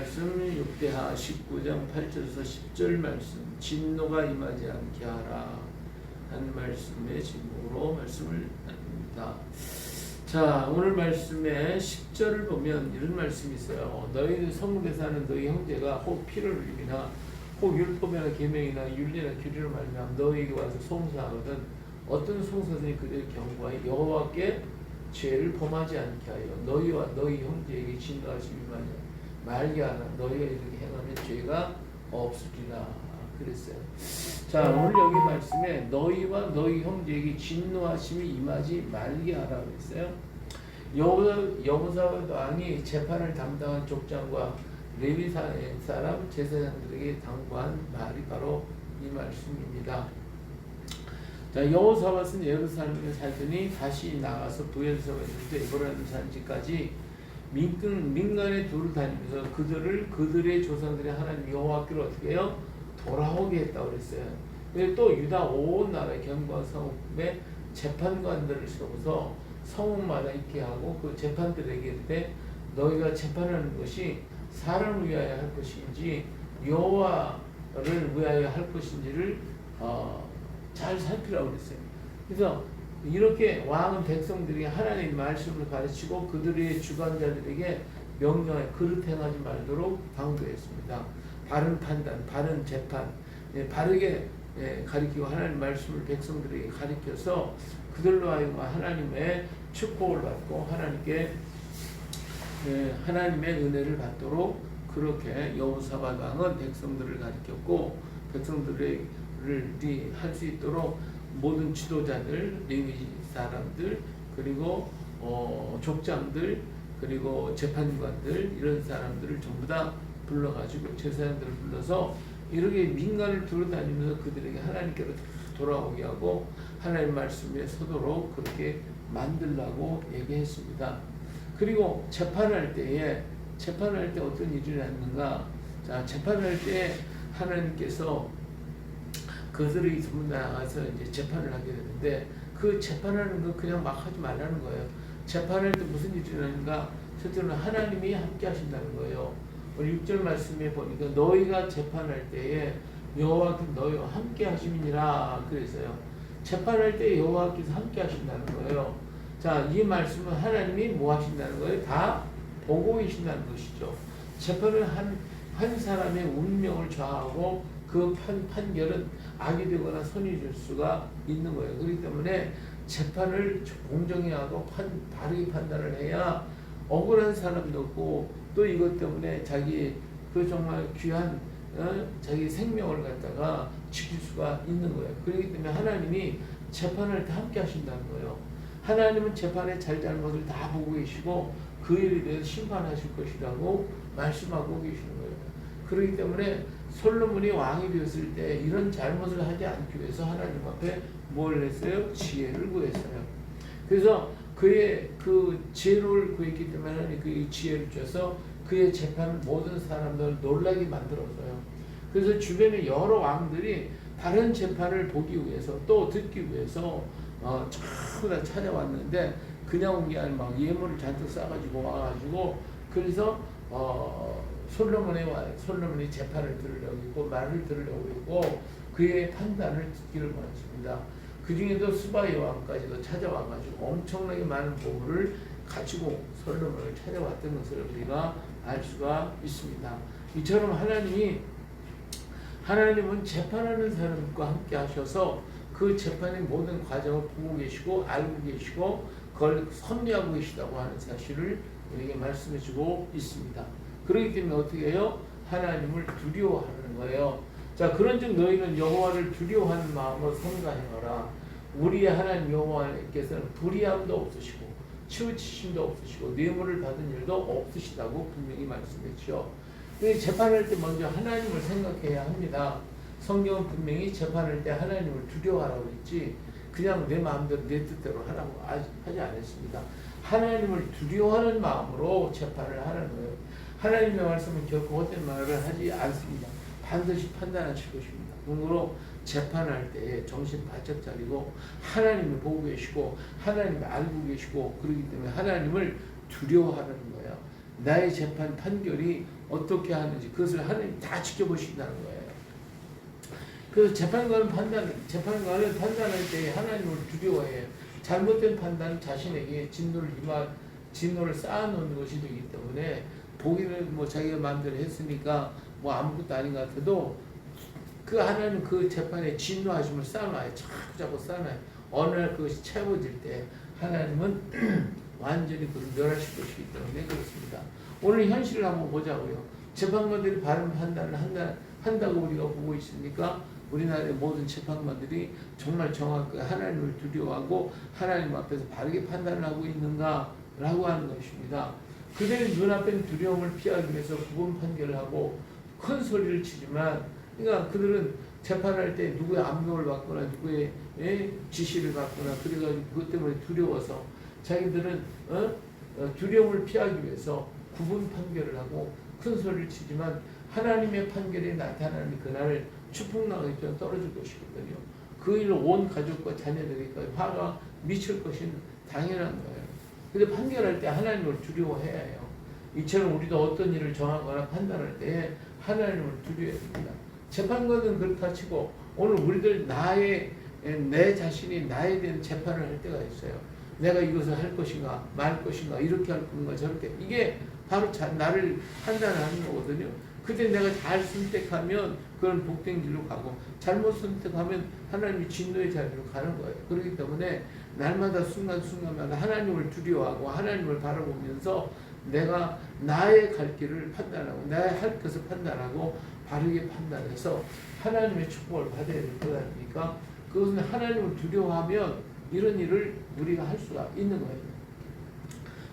말씀 6대하 19장 8절에서 10절 말씀, 진노가 임하지 않게 하라 하는 말씀의 제목으로 말씀을 나눕니다. 자, 오늘 말씀의 10절을 보면 이런 말씀이 있어요. 너희 성읍에 사는 너희 형제가 혹 피를 흘리나 혹 율법이나 계명이나 윤리나 규례로 말미암아 너희에게 와서 송사하거든 어떤 송사들이 그들의 경고하여 여호와께 죄를 범하지 않게 하여 너희와 너희 형제에게 진노하심이 말게 하라. 너희가 이렇게 행하면 죄가 없으리라 그랬어요. 자, 오늘 여기 말씀에 너희와 너희 형제에게 진노하심이 임하지 말게 하라 그랬어요. 여호사밧 왕이 재판을 담당한 족장과 레위 사람 제사장들에게 당부한 말이 바로 이 말씀입니다. 자, 여호사밧은 예루살렘에 살더니 다시 나가서 부엘세바에 있을 에브라임 산지까지 민간에 두루 다니면서 그들의 조상들의 하나님 여호와께로 어떻게 해요? 돌아오게 했다고 그랬어요. 또 유다 온 나라의 견고한 성읍에 재판관들을 세워서 성읍마다 있게 하고 그 재판들에게 이르되 너희가 재판하는 것이 사람을 위하여 할 것인지 여호와를 위하여 할 것인지를 잘 살피라고 그랬어요. 그래서 이렇게 왕은 백성들이 하나님의 말씀을 가르치고 그들의 주관자들에게 명령해 그릇 행하지 말도록 당부했습니다. 바른 판단, 바른 재판, 바르게 가르치고 하나님의 말씀을 백성들에게 가르쳐서 그들로 하여금 하나님의 축복을 받고 하나님의 은혜를 받도록 그렇게 여호사밧 왕은 백성들을 가르쳤고 백성들이 할 수 있도록 모든 지도자들, 레위 사람들, 그리고 족장들, 그리고 재판관들 이런 사람들을 전부 다 불러가지고 제사장들을 불러서 이렇게 민간을 두루다니면서 그들에게 하나님께로 돌아오게 하고 하나님 말씀에 서도록 그렇게 만들라고 얘기했습니다. 그리고 재판할 때 어떤 일이 났는가? 자, 재판할 때 하나님께서 그들이 전부 나가서 이제 재판을 하게 되는데 그 재판하는 거 그냥 막 하지 말라는 거예요. 재판할 때 무슨 일이 일어나는가? 첫째는 하나님이 함께 하신다는 거예요. 우리 6절 말씀에 보니까 너희가 재판할 때에 여호와께서 너희와 함께 하심이니라 그랬어요. 재판할 때 여호와께서 함께 하신다는 거예요. 자, 이 말씀은 하나님이 뭐 하신다는 거예요? 다 보고 계신다는 것이죠. 재판은 한 사람의 운명을 좌우하고 그 판결은 악이 되거나 선이 될 수가 있는 거예요. 그렇기 때문에 재판을 공정히 하고 바르게 판단을 해야 억울한 사람도 없고 또 이것 때문에 자기 그 정말 귀한 자기 생명을 갖다가 지킬 수가 있는 거예요. 그렇기 때문에 하나님이 재판을 다 함께 하신다는 거예요. 하나님은 재판의 잘잘못을 다 보고 계시고 그 일에 대해서 심판하실 것이라고 말씀하고 계시는 거예요. 그렇기 때문에 솔로몬이 왕이 되었을 때 이런 잘못을 하지 않기 위해서 하나님 앞에 뭘 했어요? 지혜를 구했어요. 그래서 그의 그 지혜를 구했기 때문에 하나님 그 지혜를 줘서 그의 재판을 모든 사람들을 놀라게 만들었어요. 그래서 주변에 여러 왕들이 다른 재판을 보기 위해서 또 듣기 위해서 전부 다 찾아왔는데 그냥 온 게 아니라 막 예물을 잔뜩 싸가지고 와가지고 그래서 솔로몬이 재판을 들으려고 했고 말을 들으려고 했고 그의 판단을 듣기를 원했습니다. 그 중에도 스바의 왕까지도 찾아와가지고 엄청나게 많은 보물을 가지고 솔로몬을 찾아왔던 것을 우리가 알 수가 있습니다. 이처럼 하나님은 재판하는 사람과 함께 하셔서 그 재판의 모든 과정을 보고 계시고 알고 계시고 그걸 섭리하고 계시다고 하는 사실을 우리에게 말씀해주고 있습니다. 그렇기 때문에 어떻게 해요? 하나님을 두려워하는 거예요. 자, 그런즉 너희는 여호와를 두려워하는 마음으로 성가행하라. 우리의 하나님 여호와께서는 불의함도 없으시고 치우치심도 없으시고 뇌물을 받은 일도 없으시다고 분명히 말씀했죠. 재판할 때 먼저 하나님을 생각해야 합니다. 성경은 분명히 재판할 때 하나님을 두려워하라고 했지 그냥 내 마음대로 내 뜻대로 하라고 하지 않았습니다. 하나님을 두려워하는 마음으로 재판을 하는 거예요. 하나님의 말씀은 결코 헛된 말을 하지 않습니다. 반드시 판단하실 것입니다. 그러므로 재판할 때 정신 바짝 차리고 하나님을 보고 계시고 하나님을 알고 계시고 그렇기 때문에 하나님을 두려워하는 거예요. 나의 재판 판결이 어떻게 하는지 그것을 하나님 다 지켜보신다는 거예요. 그래서 재판관은 판단할 때 하나님을 두려워해요. 잘못된 판단은 자신에게 진노를 쌓아놓는 것이 되기 때문에 보기는 뭐 자기가 마음대로 했으니까 뭐 아무것도 아닌 것 같아도 그 하나님 그 재판에 진노하심을 쌓아놔요. 자꾸 쌓아놔요. 어느 날 그것이 채워질 때 하나님은 완전히 그를 멸하실 것이기 때문에 그렇습니다. 오늘 현실을 한번 보자고요. 재판관들이 바른 판단을 한다고 우리가 보고 있으니까 우리나라의 모든 재판관들이 정말 정확하게 하나님을 두려워하고 하나님 앞에서 바르게 판단을 하고 있는가라고 하는 것입니다. 그들의 눈앞엔 두려움을 피하기 위해서 구분 판결을 하고 큰 소리를 치지만, 그러니까 그들은 재판할 때 누구의 압력을 받거나 누구의 지시를 받거나 그래가지고 그것 때문에 두려워서 자기들은 두려움을 피하기 위해서 구분 판결을 하고 큰 소리를 치지만 하나님의 판결이 나타나는 그날을 추풍나게 떨어질 것이거든요. 그 일로 온 가족과 자녀들에게 화가 미칠 것은 당연한 거예요. 근데 판결할 때 하나님을 두려워해야 해요. 이처럼 우리도 어떤 일을 정하거나 판단할 때 하나님을 두려워해야 됩니다. 재판관은 그렇다 치고 오늘 우리들 내 자신이 나에 대한 재판을 할 때가 있어요. 내가 이것을 할 것인가 말 것인가 이렇게 할 건가 저렇게, 이게 바로 나를 판단하는 거거든요. 그때 내가 잘 선택하면 그런 복된 길로 가고 잘못 선택하면 하나님이 진노의 자리로 가는 거예요. 그렇기 때문에 날마다 순간순간마다 하나님을 두려워하고 하나님을 바라보면서 내가 나의 갈 길을 판단하고 나의 할 것을 판단하고 바르게 판단해서 하나님의 축복을 받아야 될 것 아닙니까? 그것은 하나님을 두려워하면 이런 일을 우리가 할 수가 있는 거예요.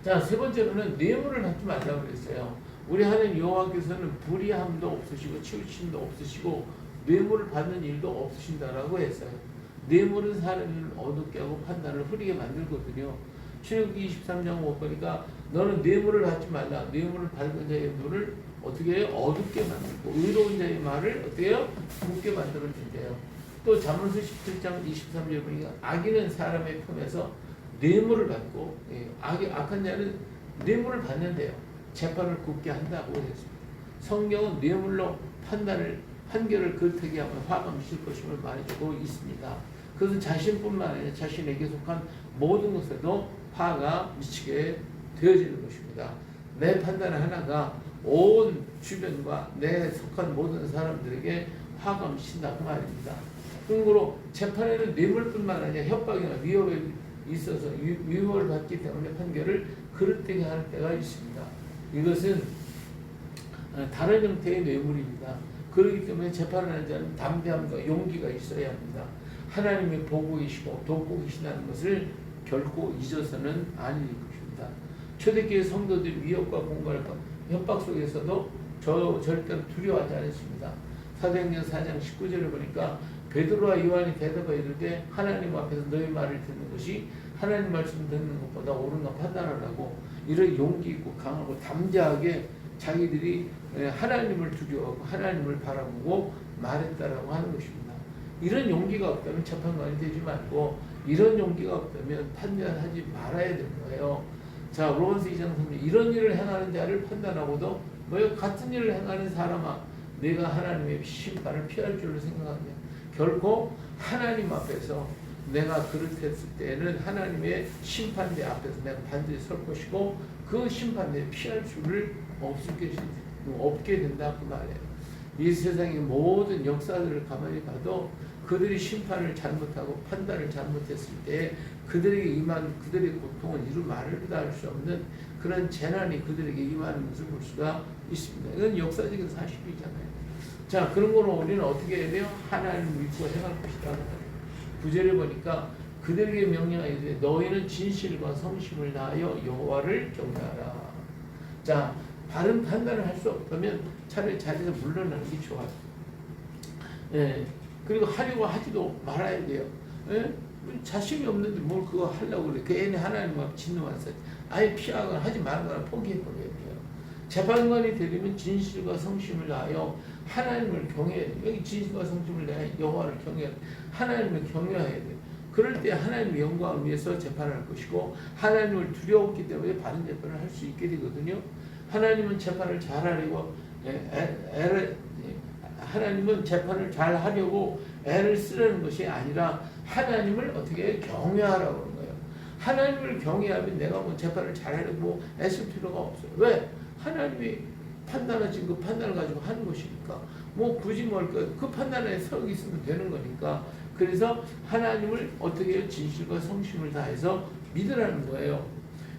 자, 세 번째로는 뇌물을 받지 말라고 그랬어요. 우리 하나님 여호와께서는 불의함도 없으시고 치우침도 없으시고 뇌물을 받는 일도 없으신다라고 했어요. 뇌물은 사람을 어둡게 하고 판단을 흐리게 만들거든요. 출애굽기 23장 5 보니까 너는 뇌물을 받지 말라. 뇌물을 받은 자의 눈을 어떻게 해요? 어둡게 만들고 의로운 자의 말을 어떻게 해요? 굽게 만들어준대요. 또 잠언서 17장 23절 보니까 악인은 사람의 품에서 뇌물을 받고 악한 자는 뇌물을 받는데요. 재판을 굽게 한다고 했습니다. 성경은 뇌물로 판결을 그렇게 하면 화가 미칠 것임을 말해주고 있습니다. 그것은 자신뿐만 아니라 자신에게 속한 모든 것에도 화가 미치게 되어지는 것입니다. 내 판단 하나가 온 주변과 내 속한 모든 사람들에게 화가 미친다 그 말입니다. 그러므로 재판에는 뇌물뿐만 아니라 협박이나 위협에 있어서 위협을 받기 때문에 판결을 그릇되게 하는 때가 있습니다. 이것은 다른 형태의 뇌물입니다. 그렇기 때문에 재판을 하는 자는 담대함과 용기가 있어야 합니다. 하나님이 보고 계시고 돕고 계시다는 것을 결코 잊어서는 아닐 것입니다. 초대교회 성도들이 위협과 공갈과 협박 속에서도 절대로 두려워하지 않았습니다. 사도행전 4장 19절을 보니까 베드로와 요한이 대답하여 이르되 하나님 앞에서 너희 말을 듣는 것이 하나님 말씀 듣는 것보다 옳은가 판단하라고 이런 용기 있고 강하고 담대하게 자기들이 하나님을 두려워하고 하나님을 바라보고 말했다라고 하는 것입니다. 이런 용기가 없다면 재판관이 되지 말고 이런 용기가 없다면 판단하지 말아야 되는 거예요. 자, 로마서 2장 3절 이런 일을 행하는 자를 판단하고도 같은 일을 행하는 사람아 내가 하나님의 심판을 피할 줄로 생각하냐. 결코 하나님 앞에서 내가 그릇했을 때는 하나님의 심판대 앞에서 내가 반드시 설 것이고 그 심판대에 피할 수를 없게 된다 그 말이에요. 이 세상의 모든 역사들을 가만히 봐도 그들이 심판을 잘못하고 판단을 잘못했을 때 그들에게 임한 그들의 고통은 이루 말을 다 할 수 없는 그런 재난이 그들에게 임하는 것을 볼 수가 있습니다. 이건 역사적인 사실이잖아요. 자, 그런 거로 우리는 어떻게 해야 돼요? 하나님을 믿고 행할 것이다. 9절에 보니까 그들에게 명령하되 너희는 진실과 성심을 다하여 여호와를 경외하라. 자, 바른 판단을 할 수 없다면 차라리 자리에서 물러나는 게 좋아요. 그리고 하려고 하지도 말아야 돼요. 자신이 없는데 뭘 그거 하려고 그래. 괜히 하나님 앞 진노하세요. 아예 피하거나 하지 말거나 포기해버려야 돼요. 재판관이 되려면 진실과 성심을 다하여 하나님을 경외해야 돼요. 여기 진실과 성심을 다하여 여호와를 경외해야 돼요. 하나님을 경외해야 돼요. 그럴 때 하나님의 영광을 위해서 재판을 할 것이고 하나님을 두려웠기 때문에 바른 재판을 할 수 있게 되거든요. 하나님은 재판을 잘하려고 하나님은 재판을 잘하려고 애를 쓰려는 것이 아니라 하나님을 어떻게 경외하라고 그러는 거예요. 하나님을 경외하면 내가 뭐 재판을 잘하려고 뭐 애쓸 필요가 없어요. 왜? 하나님이 판단하신 그 판단을 가지고 하는 것이니까 뭐 굳이 그 판단에 서 있으면 되는 거니까. 그래서 하나님을 어떻게 진실과 성심을 다해서 믿으라는 거예요.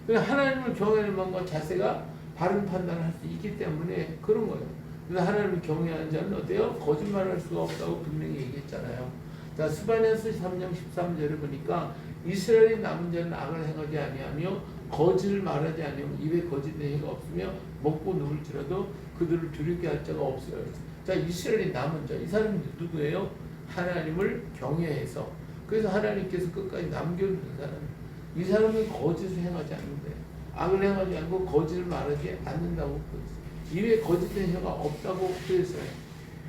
하나님을 경외하는 마음과 자세가 바른 판단을 할 수 있기 때문에 그런 거예요. 그래서 하나님을 경외하는 자는 어때요? 거짓말할 수가 없다고 분명히 얘기했잖아요. 자, 스바냐서 3장 13절을 보니까 이스라엘의 남은 자는 악을 행하지 아니하며 거짓을 말하지 아니하며 입에 거짓된 혀가 없으며 먹고 누울지라도 그들을 두렵게 할 자가 없어요. 자, 이스라엘의 남은 자, 이 사람이 누구예요? 하나님을 경외해서. 그래서 하나님께서 끝까지 남겨두는 사람. 이 사람은 거짓을 행하지 않는데, 악을 행하지 않고 거짓을 말하지 않는다고 그랬어요. 입에 거짓된 혀가 없다고 그랬어요.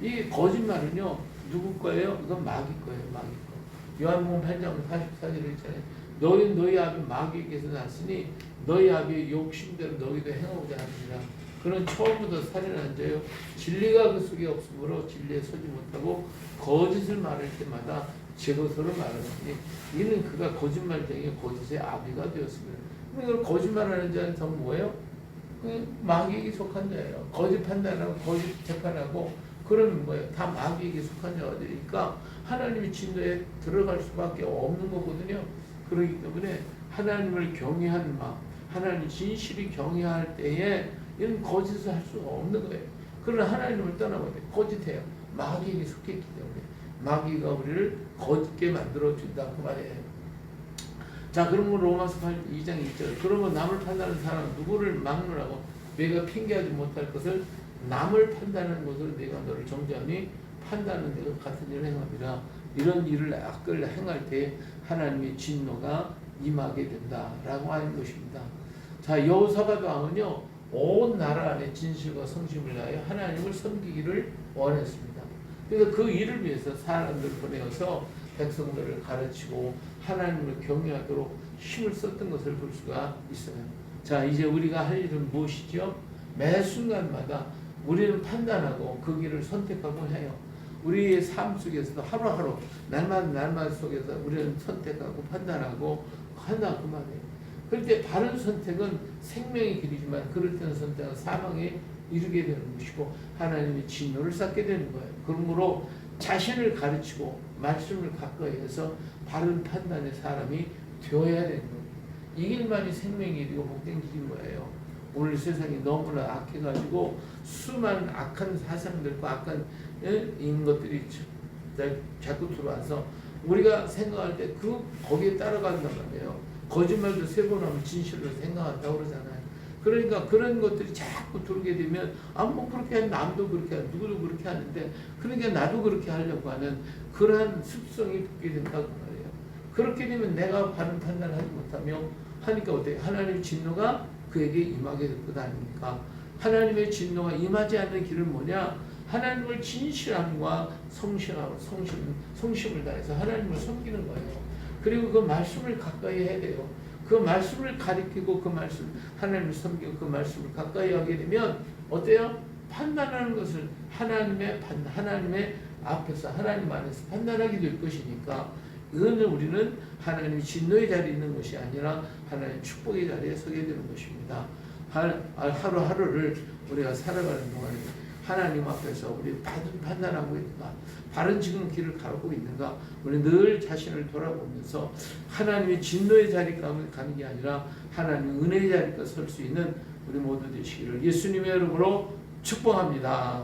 이 거짓말은요, 누구 거예요? 이건 마귀 거예요, 마귀 거. 요한복음 8장 44절에 있잖아요. 너희 아비 마귀에게서 났으니 너희 아비의 욕심대로 너희도 행하고자 하느니라. 그는 처음부터 살인한 자요, 진리가 그 속에 없으므로 진리에 서지 못하고 거짓을 말할 때마다 제것으로 말하느니 이는 그가 거짓말쟁이 거짓의 아비가 되었습니다. 그러니까 거짓말하는 자는 더 뭐예요? 마귀에게 속한 자예요. 거짓 판단하고 거짓 재판하고 그러면 뭐예요? 다 마귀에게 속한 자가 되니까 하나님의 진노에 들어갈 수밖에 없는 거거든요. 그렇기 때문에 하나님을 경외하는 마음, 하나님 진실이 경외할 때에 이런 거짓을 할 수가 없는 거예요. 그러나 하나님을 떠나버려 거짓해요. 마귀에게 속했기 때문에 마귀가 우리를 거짓게 만들어 준다 그 말이에요. 자, 그러면 로마서 2장 2절. 그러면 남을 판단하는 사람은 누구를 막느라고 내가 핑계하지 못할 것을 남을 판단하는 것으로 내가 너를 정죄하니 판단은 내가 같은 일을 행함이라. 이런 일을 악을 행할 때 하나님의 진노가 임하게 된다라고 하는 것입니다. 자, 여호사밧 왕은요, 온 나라 안에 진실과 성심을 다하여 하나님을 섬기기를 원했습니다. 그래서 그 일을 위해서 사람들을 보내어서 백성들을 가르치고 하나님을 경외하도록 힘을 썼던 것을 볼 수가 있어요. 자, 이제 우리가 할 일은 무엇이죠? 매 순간마다 우리는 판단하고 그 길을 선택하고 해요. 우리의 삶 속에서도 하루하루 날마다 속에서 우리는 선택하고 판단하고 한다 그 말이에요. 그럴 때 바른 선택은 생명의 길이지만 그럴 때는 선택은 사망에 이르게 되는 것이고 하나님의 진노를 쌓게 되는 거예요. 그러므로 자신을 가르치고 말씀을 가까이 해서 바른 판단의 사람이 되어야 되는 거예요. 이 길만이 생명의 길이고 복된 길인 거예요. 오늘 세상이 너무나 악해가지고 수많은 악한 사상들과 악한 것들이 자꾸 들어와서 우리가 생각할 때 거기에 따라간단 말이에요. 거짓말도 세 번 하면 진실로 생각한다고 그러잖아요. 그러니까 그런 것들이 자꾸 들게 되면 뭐 그렇게 하면 남도 그렇게 하고 누구도 그렇게 하는데 그러니까 나도 그렇게 하려고 하는 그러한 습성이 붙게 된다고 말이에요. 그렇게 되면 내가 바른 판단을 하지 못하며 하니까 어때요? 하나님의 진노가 그에게 임하게 될 것 아닙니까? 하나님의 진노가 임하지 않는 길은 뭐냐? 하나님을 진실함과 성심을 다해서 하나님을 섬기는 거예요. 그리고 그 말씀을 가까이 해야 돼요. 그 말씀을 가리키고 그 말씀, 하나님을 섬기고 그 말씀을 가까이 하게 되면 어때요? 판단하는 것을 하나님의 앞에서 하나님 안에서 판단하게 될 것이니까 이거는 우리는 하나님의 진노의 자리에 있는 것이 아니라 하나님의 축복의 자리에 서게 되는 것입니다. 하루하루를 우리가 살아가는 동안에 하나님 앞에서 우리 바른 판단하고 있는가, 바른 지금 길을 가고 있는가, 우리 늘 자신을 돌아보면서 하나님의 진노의 자리 가운데 가는 게 아니라 하나님의 은혜의 자리에 설 수 있는 우리 모두 되시기를 예수님의 이름으로 축복합니다.